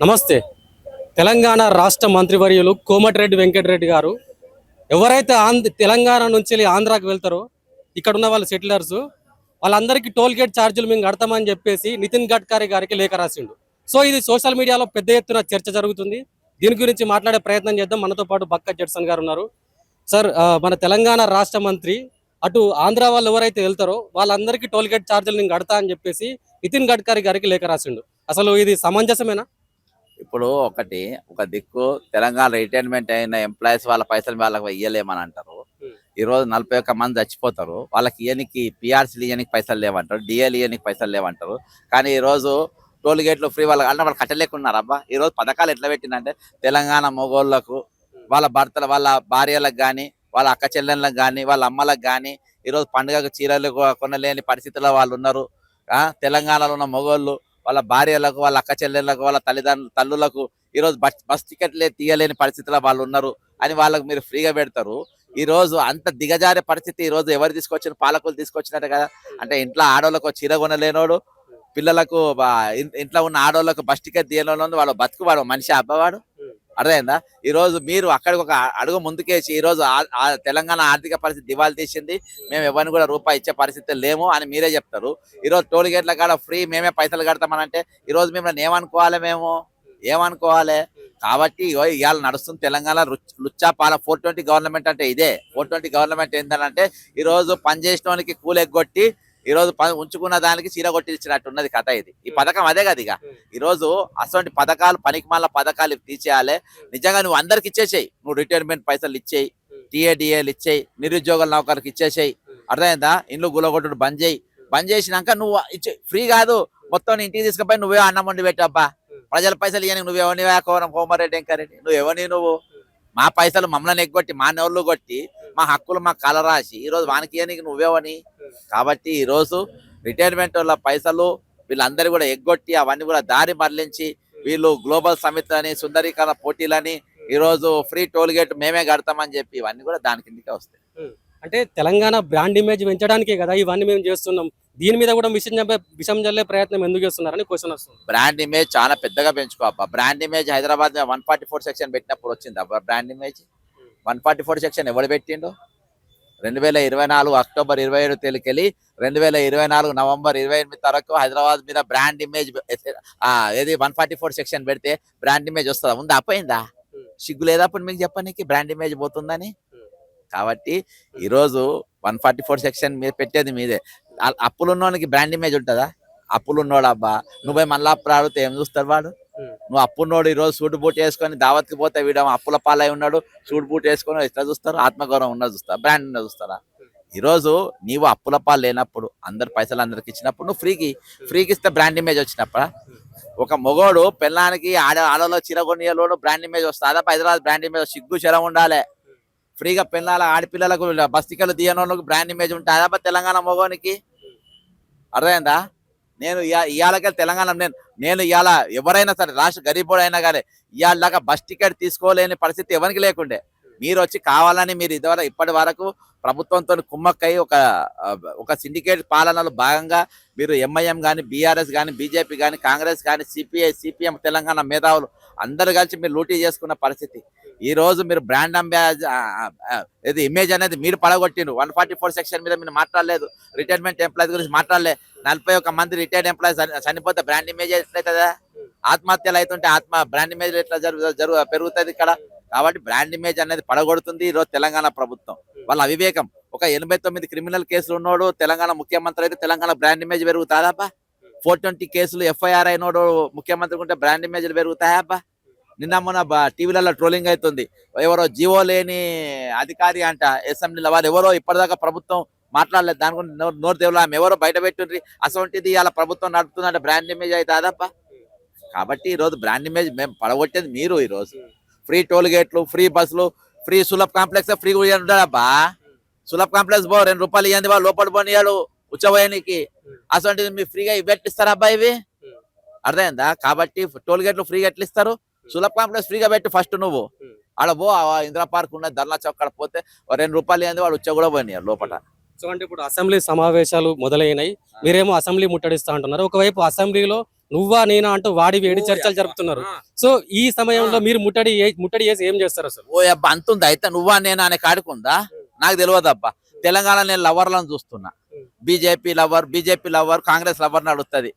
నమస్తే. తెలంగాణ రాష్ట్ర మంత్రివర్యులు కోమటిరెడ్డి వెంకటరెడ్డి గారు ఎవరైతే తెలంగాణ నుంచి ఆంధ్రాకి వెళ్తారో ఇక్కడ ఉన్న వాళ్ళ సెటిలర్స్ వాళ్ళందరికీ టోల్ గేట్ ఛార్జీలు మేము కడతామని చెప్పేసి నితిన్ గడ్కరీ గారికి లేఖ రాసిండు. సో ఇది సోషల్ మీడియాలో పెద్ద ఎత్తున చర్చ జరుగుతుంది. దీని గురించి మాట్లాడే ప్రయత్నం చేద్దాం. మనతో పాటు బక్క జడ్సన్ గారు ఉన్నారు. సార్, మన తెలంగాణ రాష్ట్ర మంత్రి అటు ఆంధ్ర వాళ్ళు ఎవరైతే వెళ్తారో వాళ్ళందరికీ టోల్ గేట్ ఛార్జీలు నేను కడతా అని చెప్పేసి నితిన్ గడ్కరీ గారికి లేఖ రాసిండు. అసలు ఇది సమంజసమేనా? ఇప్పుడు ఒక దిక్కు తెలంగాణ రిటైర్మెంట్ అయిన ఎంప్లాయీస్ వాళ్ళ పైసలు వాళ్ళకి ఇయ్యలేమని అంటారు. ఈ రోజు 41 మంది చచ్చిపోతారు. వాళ్ళకి ఇయనికి పిఆర్సీలు ఇయనికి పైసలు లేవంటారు, డిఎల్ ఇయనికి పైసలు లేవంటారు. కానీ ఈ రోజు టోల్ గేట్లు ఫ్రీ వాళ్ళకి అన్న వాళ్ళు కట్టలేకున్నారు. అబ్బా ఈ రోజు పథకాలు ఎట్లా పెట్టిందంటే తెలంగాణ మొగోళ్ళకు వాళ్ళ భర్తలు వాళ్ళ భార్యలకు కానీ వాళ్ళ అక్క చెల్లెళ్ళకి కానీ వాళ్ళ అమ్మలకు కానీ ఈరోజు పండుగకు చీరలు కొనలేని పరిస్థితుల్లో వాళ్ళు ఉన్నారు. తెలంగాణలో ఉన్న మొగోళ్ళు వాళ్ళ భార్యలకు వాళ్ళ అక్క చెల్లెళ్ళకు వాళ్ళ తల్లులకు ఈరోజు బస్ టికెట్లే తీయలేని పరిస్థితిలో వాళ్ళు ఉన్నారు అని వాళ్ళకు మీరు ఫ్రీగా పెడతారు. ఈ రోజు అంత దిగజారే పరిస్థితి ఈ రోజు ఎవరు తీసుకొచ్చిన పాలకులు తీసుకొచ్చినట్టు కదా. అంటే ఇంట్లో ఆడోళ్ళకు చీర కొనలేనోడు, పిల్లలకు ఇంట్లో ఉన్న ఆడోళ్ళకు బస్ టికెట్ తీయలేనోడు, వాడు బతుకువాడు మనిషి అబ్బవాడు. అర్థమైందా? ఈ రోజు మీరు అక్కడికి ఒక అడుగు ముందుకేసి ఈ రోజు తెలంగాణ ఆర్థిక పరిస్థితి దివాళి తీసింది, మేము ఎవరిని కూడా రూపాయి ఇచ్చే పరిస్థితి లేము అని మీరే చెప్తారు. ఈ రోజు టోల్ గేట్ల కాడ ఫ్రీ మేమే పైసలు కడతామని అంటే ఈ రోజు మిమ్మల్ని ఏమనుకోవాలి? ఏమనుకోవాలి? కాబట్టి ఇవాళ నడుస్తుంది తెలంగాణ లుచ్చా పాల 420 గవర్నమెంట్ అంటే ఇదే. 420 గవర్నమెంట్ ఏంటంటే ఈ రోజు పనిచేసిన వానికి కూలి ఎగ్గొట్టి ఈ రోజు ఉంచుకున్న దానికి చీర కొట్టించినట్టు ఉన్నది కథ. ఇది ఈ పథకం అదే కదా. ఇక ఈ రోజు అటువంటి పథకాలు పనికిమాల పథకాలు తీసేయాలి. నిజంగా నువ్వు అందరికి ఇచ్చేసేయి. నువ్వు రిటైర్మెంట్ పైసలు ఇచ్చేయి, టీఏడిఏలు ఇచ్చేయి, నిరుద్యోగుల నౌకరికి ఇచ్చేసేయి. అర్థమైందా? ఇండ్లు గులగొట్టుడు బంద్ చేయి. బంద్ చేసినాక నువ్వు ఇచ్చే ఫ్రీ కాదు, మొత్తం ఇంటికి తీసుకుపోయి నువ్వే అన్నం వండి పెట్టబ్బా. ప్రజల పైసలు ఇవ్వని నువ్వెవనివా కోమరెడ్డి వెంకరెడ్డి? నువ్వు మా పైసలు మమ్మల్ని ఎగ్గొట్టి మా నోళ్ళు కొట్టి మా హక్కులు మా కల రాసి ఈరోజు వానికి ఇవ్వనికి నువ్వేవని. కాబట్టి ఈరోజు రిటైర్మెంట్ వాళ్ళ పైసలు వీళ్ళందరూ కూడా ఎగ్గొట్టి అవన్నీ కూడా దారి మరలించి వీళ్ళు గ్లోబల్ సమిట్ అని సుందరీకరణ పోటీలని ఈరోజు ఫ్రీ టోల్ గేట్ మేమే కడతామని చెప్పి ఇవన్నీ కూడా దాని కిందకే వస్తాయి. అంటే తెలంగాణ బ్రాండ్ ఇమేజ్ పెంచడానికే కదా ఇవన్నీ మేము చేస్తున్నాం. దీని మీద కూడా విషం జల్లే ప్రయత్నం ఎందుకు చేస్తున్నారని క్వశ్చన్ వస్తుంది. బ్రాండ్ ఇమేజ్ చాలా పెద్దగా పెంచుకోవబ్బా. బ్రాండ్ ఇమేజ్ హైదరాబాద్ 144 సెక్షన్ పెట్టినప్పుడు వచ్చింది అబ్బా బ్రాండ్ ఇమేజ్. 144 సెక్షన్ ఎవరు పెట్టిండు? 2024 అక్టోబర్ 27 తేలికెళ్ళి 2024 నవంబర్ 28 వరకు హైదరాబాద్ మీద బ్రాండ్ ఇమేజ్ ఏది 144 సెక్షన్ పెడితే బ్రాండ్ ఇమేజ్ వస్తుందా? ఉందా? అపోయిందా? సిగ్గు లేదా అప్పుడు మీకు చెప్పనీకి బ్రాండ్ ఇమేజ్ పోతుందని? కాబట్టి ఈరోజు 144 సెక్షన్ మీద పెట్టేది మీదే. అప్పులున్నోనికి బ్రాండ్ ఇమేజ్ ఉంటుందా? అప్పులున్నోడు అబ్బా నువ్వు మళ్ళా అప్పుడు అడిగితే ఏం చూస్తాడు వాడు? నువ్వు అప్పున్నోడు ఈరోజు సూట్ బూట్ వేసుకొని దావత్కి పోతే వీడు అప్పుల పాలై ఉన్నాడు, సూట్ బూట్ వేసుకొని ఎట్లా చూస్తారు? ఆత్మగౌరవం ఉన్నది చూస్తారా? బ్రాండ్ ఉన్నది చూస్తారా? ఈరోజు నీవు అప్పుల పాలు లేనప్పుడు అందరు పైసలు అందరికి ఇచ్చినప్పుడు నువ్వు ఫ్రీకి ఇస్తే బ్రాండ్ ఇమేజ్ వచ్చినప్పుడు ఒక మొగోడు పెళ్ళానికి ఆడలో చిరగొనియలోడు బ్రాండ్ ఇమేజ్ వస్తుంది. హైదరాబాద్ బ్రాండ్ ఇమేజ్ సిగ్గు చెరం ఉండాలి. ఫ్రీగా పిల్లల ఆడపిల్లలకు బస్తికలు తీయనోళ్ళకు బ్రాండ్ ఇమేజ్ ఉంటుంది అబ్బా తెలంగాణ మొగోనికి. అర్థమైందా? నేను ఇవాళకి తెలంగాణ నేను ఇవాళ ఎవరైనా సరే రాష్ట్ర గరీబోడు అయినా కానీ ఇవాళ దాకా బస్ టికెట్ తీసుకోలేని పరిస్థితి ఎవరికి లేకుండే. మీరు వచ్చి కావాలని మీరు ఇప్పటి వరకు ప్రభుత్వంతో కుమ్మక్కై ఒక సిండికేట్ పాలనలో భాగంగా మీరు ఎంఐఎం కానీ బీఆర్ఎస్ కానీ బీజేపీ కానీ కాంగ్రెస్ కానీ సిపిఎం తెలంగాణ మేధావులు అందరు కలిసి మీరు లూటీ చేసుకున్న పరిస్థితి. ఈ రోజు మీరు బ్రాండ్ ఇది ఇమేజ్ అనేది మీరు పడగొట్టిండ్రు. 144 సెక్షన్ మీద మీరు మాట్లాడలేదు. రిటైర్మెంట్ ఎంప్లాయీస్ గురించి మాట్లాడలేదు. 41 మంది రిటైర్డ్ ఎంప్లాయీస్ చనిపోతే బ్రాండ్ ఇమేజ్ ఎట్లయితుందా? ఆత్మహత్యలు అవుతుంటే బ్రాండ్ ఇమేజ్ ఎట్లా పెరుగుతుంది ఇక్కడ? కాబట్టి బ్రాండ్ ఇమేజ్ అనేది పడగొడుతుంది ఈరోజు తెలంగాణ ప్రభుత్వం. వాళ్ళ అవివేకం. ఒక 89 క్రిమినల్ కేసులు ఉన్నోడు తెలంగాణ ముఖ్యమంత్రి అయితే తెలంగాణ బ్రాండ్ ఇమేజ్ పెరుగుతాయబ్బా? 420 కేసులు ఎఫ్ఐఆర్ అయినోడు ముఖ్యమంత్రి ఉంటే బ్రాండ్ ఇమేజ్లు పెరుగుతాయబ్బా? నిన్న మొన్న టీవీలలో ట్రోలింగ్ అవుతుంది. ఎవరో జీవో లేని అధికారి అంట అసెంబ్లీలో, వాళ్ళు ఎవరో ఇప్పటిదాకా ప్రభుత్వం మాట్లాడలేదు. దాని గురించి నోరు దేవులు ఆమె ఎవరో బయట పెట్టుండ్రి. అసొంటిది అలా ప్రభుత్వం నడుపుతుందంటే బ్రాండ్ ఇమేజ్ అయితే అదప్ప. కాబట్టి ఈరోజు బ్రాండ్ ఇమేజ్ మేము పడగొట్టేది మీరు. ఈరోజు ఫ్రీ టోల్ గేట్లు, ఫ్రీ బస్సులు, ఫ్రీ సులభ్ కాంప్లెక్స్ ఫ్రీ ఉంటాడబ్బా. సులభ్ కాంప్లెక్స్ 2 రూపాయలు ఇవ్వండి వాళ్ళు లోపల పోనీయాడు ఉచ్చబోయానికి. అసొంటిది మీరు ఫ్రీగా ఇవ్వట్లిస్తారబ్బా ఇవి? అర్థమైందా? కాబట్టి టోల్ గేట్లు ఫ్రీగా ఎట్లు ఇస్తారు? సులభ్ కాంప్లెక్స్ ఫ్రీగా పెట్టి ఫస్ట్ నువ్వు ఆడ పో. ఇందిరా పార్క్ ఉన్న ధర్నా చౌక్ కాడ పోతే 2 రూపాయలు ఇవ్వండి వాడు ఉచ్చ కూడా పోయినారు లోపల. సో అంటే ఇప్పుడు అసెంబ్లీ సమావేశాలు మొదలైనాయి, మీరేమో అసెంబ్లీ ముట్టడిస్తా అంటున్నారు. ఒకవైపు అసెంబ్లీలో నువ్వా నేనా అంటూ వాడి వేడి చర్చలు జరుపుతున్నారు. సో ఈ సమయంలో మీరు ముట్టడి చేసి ఏం చేస్తారు అసలు? ఓ అబ్బా అంతుంది అయితే నువ్వా నేనా అనే కాడుకుందా నాకు తెలియదు అబ్బా. తెలంగాణ నేను లవర్లను చూస్తున్నా, బీజేపీ లవర్ కాంగ్రెస్ లవర్ నడుస్తుంది.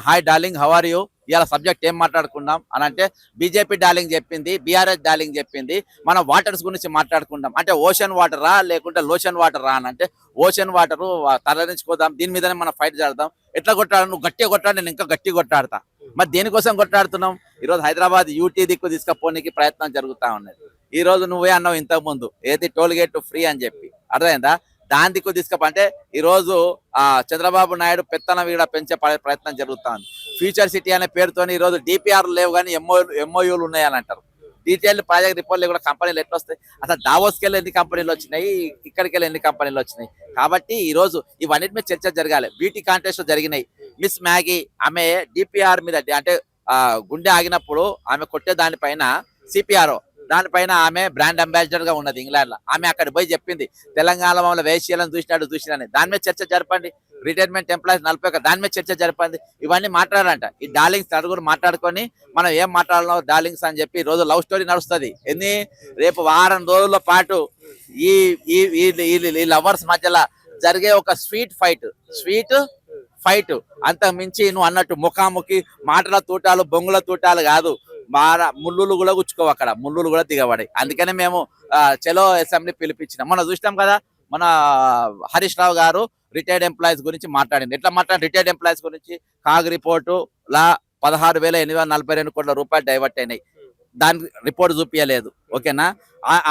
Hi darling how are you, ఇవాళ సబ్జెక్ట్ ఏం మాట్లాడుకుందాం అని అంటే బీజేపీ డార్లింగ్ చెప్పింది, బీఆర్ఎస్ డార్లింగ్ చెప్పింది, మనం వాటర్స్ గురించి మాట్లాడుకుందాం అంటే ఓషన్ వాటర్ రా లేకుంటే లోషన్ వాటర్ రా అని అంటే ఓషన్ వాటర్ తరలించుకోదాం, దీని మీదనే మనం ఫైట్ చేద్దాం. ఎట్లా కొట్టాడు, నువ్వు గట్టిగా కొట్టాడు, నేను ఇంకా గట్టిగా కొట్టాడతా. మరి దేనికోసం కొట్టాడుతున్నాం? ఈరోజు హైదరాబాద్ యూటీ దిక్కు తీసుకుపోనికి ప్రయత్నం జరుగుతూ ఉన్నది. ఈ రోజు నువ్వే అన్నావు ఇంతకు ముందు ఏది టోల్ గేట్ ఫ్రీ అని చెప్పి, అర్థమైందా? దాని దిక్కు తీసుకపోతే ఈ రోజు చంద్రబాబు నాయుడు పెత్తన వీడ పెంచే ప్రయత్నం జరుగుతుంది. ఫ్యూచర్ సిటీ అనే పేరుతోని ఈ రోజు డిపిఆర్ లేవు కానీ ఎంఓయూలు ఉన్నాయని అంటారు. డీటెయిల్ ప్రాజెక్ట్ రిపోర్ట్లు కూడా కంపెనీలు ఎట్లా వస్తాయి? అసలు దావోస్కి వెళ్ళి ఎన్ని కంపెనీలు వచ్చినాయి, ఇక్కడికి వెళ్ళి ఎన్ని కంపెనీలు వచ్చినాయి? కాబట్టి ఈ రోజు ఇవన్నిటి మీద చర్చ జరగాలి. బ్యూటీ కాంటెస్ట్ జరిగినాయి. మిస్ మ్యాగీ ఆమె డిపిఆర్ మీద అంటే గుండె ఆగినప్పుడు ఆమె కొట్టే దానిపైన సిపిఆర్ దానిపైన ఆమె బ్రాండ్ అంబాసిడర్ గా ఉన్నది ఇంగ్లాండ్ లో. ఆమె అక్కడ పోయి చెప్పింది తెలంగాణ మమ్మల్ని వేశ్యలను చూసినాడని. దాని మీద చర్చ జరపండి. రిటైర్మెంట్ ఎంప్లాయీస్ 41 దాని మీద చర్చ జరపండి. ఇవన్నీ మాట్లాడాలంట. ఈ డార్లింగ్స్ అడుగురు మాట్లాడుకొని మనం ఏం మాట్లాడలో డార్లింగ్స్ అని చెప్పి రోజు లవ్ స్టోరీ నడుస్తుంది. ఎన్ని రేపు వారం రోజుల పాటు ఈ లవర్స్ మధ్యలో జరిగే ఒక స్వీట్ ఫైట్ అంత మించి నువ్వు అన్నట్టు ముఖాముఖి మాటల తూటాలు బొంగుల తూటాలు కాదు, ముళ్ళులు కూడా గుచ్చుకోవు, అక్కడ ముళ్ళులు కూడా దిగబడాయి. అందుకనే మేము చలో అసెంబ్లీ పిలిపించినాం. మనం చూసినాం కదా, మన హరీష్ రావు గారు రిటైర్డ్ ఎంప్లాయీస్ గురించి మాట్లాడింది. ఎట్లా మాట్లాడి రిటైర్డ్ ఎంప్లాయీస్ గురించి కాగ్ రిపోర్టు లా 16,842 కోట్ల రూపాయలు డైవర్ట్ అయినాయి. దాని రిపోర్ట్ చూపించలేదు. ఓకేనా?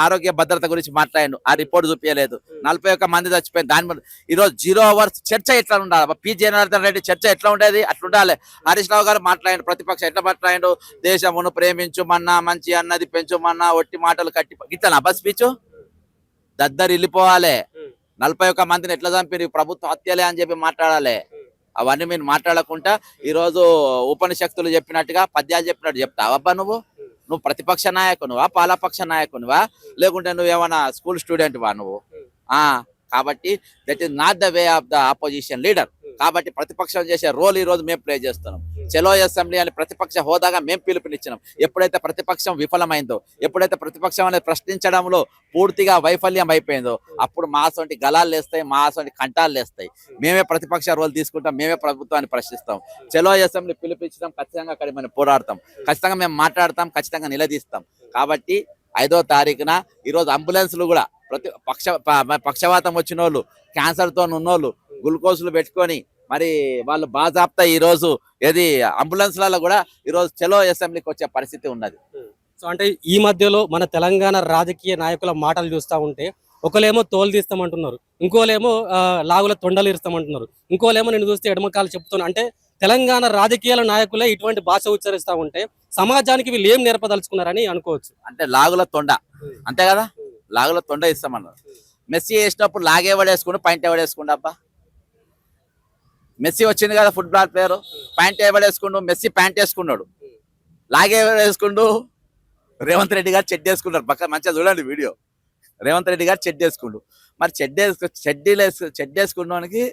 ఆరోగ్య భద్రత గురించి మాట్లాడాను, ఆ రిపోర్ట్ చూపించలేదు. 41 మంది చచ్చిపోయింది. దాని ఈరోజు 0 అవర్స్ చర్చ ఎట్లా ఉండాలి? పి జనార్దన్ రెడ్డి చర్చ ఎట్లా ఉండేది? అట్లా ఉండాలి. హరీష్ రావు గారు మాట్లాడాడు, ప్రతిపక్షం ఎట్లా మాట్లాడాడు? దేశమును ప్రేమించుమన్నా, మంచి అన్నది పెంచుమన్నా, ఒట్టి మాటలు కట్టి ఇట్లా బస్ స్పీచ్ దద్దరు వెళ్ళిపోవాలి. 41 మందిని ఎట్లా చంపి ప్రభుత్వ హత్యలే అని చెప్పి మాట్లాడాలి. అవన్నీ మీరు మాట్లాడకుండా ఈరోజు ఉపనిషక్తులు చెప్పినట్టుగా పద్యాలు చెప్పినట్టు చెప్తావబ్బా నువ్వు ప్రతిపక్ష నాయకునివా, పాలపక్ష నాయకునివా, లేకుంటే నువ్వేమన్నా స్కూల్ స్టూడెంట్ వా నువ్వు? కాబట్టి that is not the way of the opposition leader. కాబట్టి ప్రతిపక్షం చేసే రోల్ ఈ రోజు మేము ప్లే చేస్తున్నాం. చలో అసెంబ్లీ అని ప్రతిపక్ష హోదాగా మేము పిలుపునిచ్చినాం. ఎప్పుడైతే ప్రతిపక్షం విఫలమైందో, ఎప్పుడైతే ప్రతిపక్షం అనేది ప్రశ్నించడంలో పూర్తిగా వైఫల్యం అయిపోయిందో, అప్పుడు మా సొంటి గలాలు లేస్తాయి, మా సొంటి కంటాలు లేస్తాయి. మేమే ప్రతిపక్ష రోల్ తీసుకుంటాం, మేమే ప్రభుత్వాన్ని ప్రశ్నిస్తాం. చలో అసెంబ్లీ పిలిపించడం, ఖచ్చితంగా అక్కడ మేము పోరాడతాం, ఖచ్చితంగా మేము మాట్లాడతాం, ఖచ్చితంగా నిలదీస్తాం. కాబట్టి 5వ తారీఖున ఈరోజు అంబులెన్స్లు కూడా పక్షవాతం వచ్చిన వాళ్ళు, క్యాన్సర్తో ఉన్నోళ్ళు గ్లూకోజ్లు పెట్టుకొని మరి వాళ్ళు బాజాప్తా ఈరోజు అంబులెన్స్లలో కూడా ఈరోజు చలో అసెంబ్లీకి వచ్చే పరిస్థితి ఉన్నది. సో అంటే ఈ మధ్యలో మన తెలంగాణ రాజకీయ నాయకుల మాటలు చూస్తూ ఉంటే ఒకలేమో తోలు తీస్తామంటున్నారు, ఇంకోలేమో లాగుల తొండలు ఇస్తామంటున్నారు, ఇంకోలేమో నేను చూస్తే ఎడమకాలు చెప్తున్నా. అంటే తెలంగాణ రాజకీయాల నాయకులే ఇటువంటి భాష ఉచ్చరిస్తూ ఉంటే సమాజానికి వీళ్ళు ఏం నేర్పదలుచుకున్నారని అనుకోవచ్చు. అంటే లాగుల తొండ అంతే కదా, లాగుల తొండ ఇస్తామన్నారు. మెస్సీ వేసినప్పుడు లాగే ఎవడేసుకుంటూ పాయింట్ ఎవడేసుకుంటూ అబ్బా. మెస్సీ వచ్చింది కదా ఫుట్బాల్ ప్లేయర్, ప్యాంట్ ఎవడేసుకుంటూ మెస్సీ ప్యాంట్ వేసుకున్నాడు, లాగే ఎవడేసుకుంటూ రేవంత్ రెడ్డి గారు చెడ్డ వేసుకున్నారు. పక్క మంచిగా చూడండి వీడియో, రేవంత్ రెడ్డి గారు చెడ్డ వేసుకుంటూ. మరి చెడ్డ వేసుకున్నానికి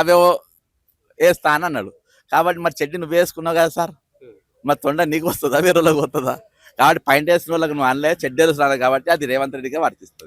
అవేవో వేస్తా అని అన్నాడు. కాబట్టి మరి చెడ్డి నువ్వు వేసుకున్నావు కదా సార్, మరి తొండ నీకు వస్తుందా వేరేలోకి వస్తుందా? కాబట్టి పాయింట్ వేసిన వాళ్ళకి నువ్వు అనలే, చెడ్డ వేసుకున్నాడు కాబట్టి అది రేవంత్ రెడ్డిగా వర్తిస్తుంది.